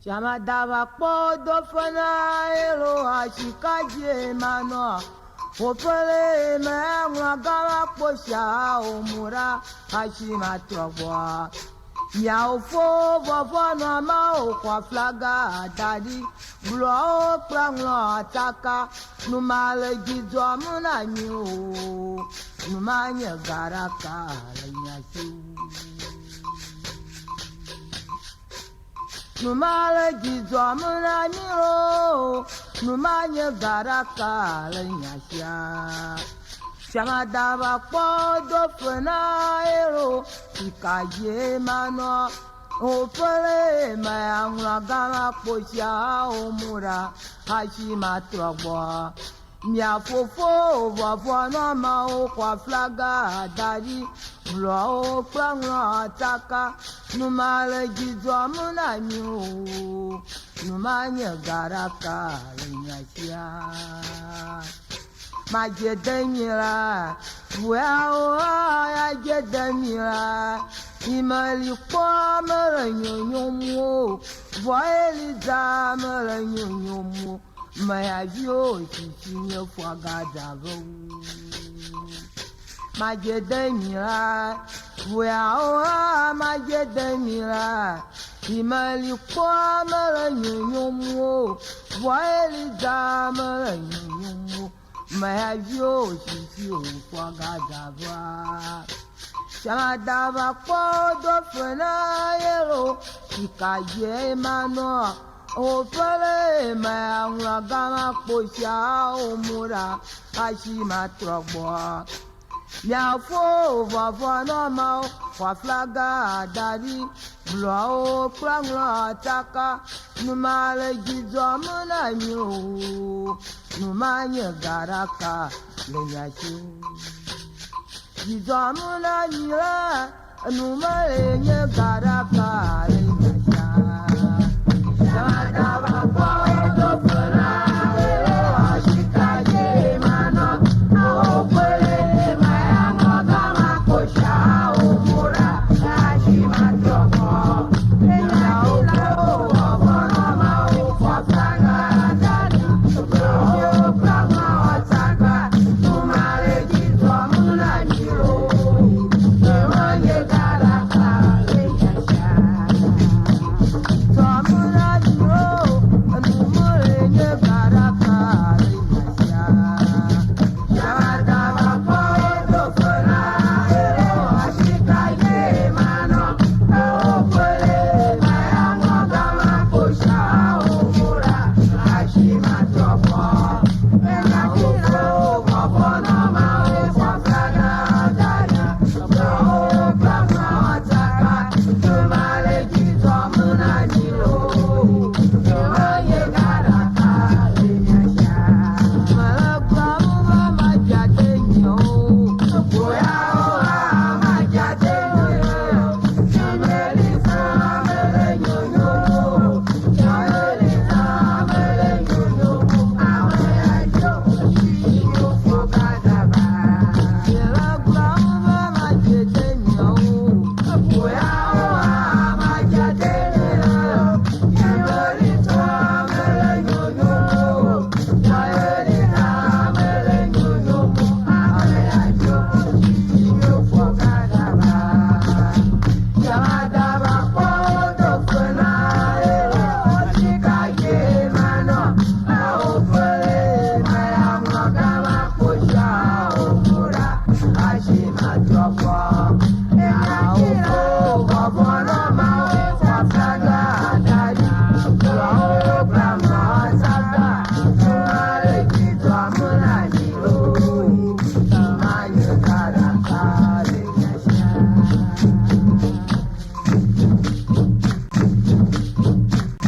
Chama dava podo fana elo ashikaje mano. Opele me ngagala posha omura hashima trobwa. Miao fo vavana mao kwa flaga dadi. Blo pranglo ataka numale gizwa muna nyu. Numanya garaka lenyashu. Numala gizwa muna nyu. Numanya garaka lenyasha. Chama dava podo fena ero ikaje mano. Opele mayangla gama posha omura hashima trogwa. Mia fofo vavana mao kwa flaga dari. Blo prangla ataka numale gizwa muna nyu. Numanya garaka lenyasha. Majedanyira, ya jedanyira, imali kwa maranyonyomo, voeliza maranyonyomo, mayavyo chichinya fwagadago. Majedanyira, majedanyira, imali kwa maranyonyomo, voeliza maranyonyomo. Mayavyo sisi ukwagadawa. Chama dava podo fena yelo ikaje mano. Opele mayangla gama posha omura hashima trogwa. Miafo vavana mao kwa flaga dari. Blo prangla ataka numale gizwa muna nyu. Numanya garaka lenyashu. Gizwa muna nyira numale garaka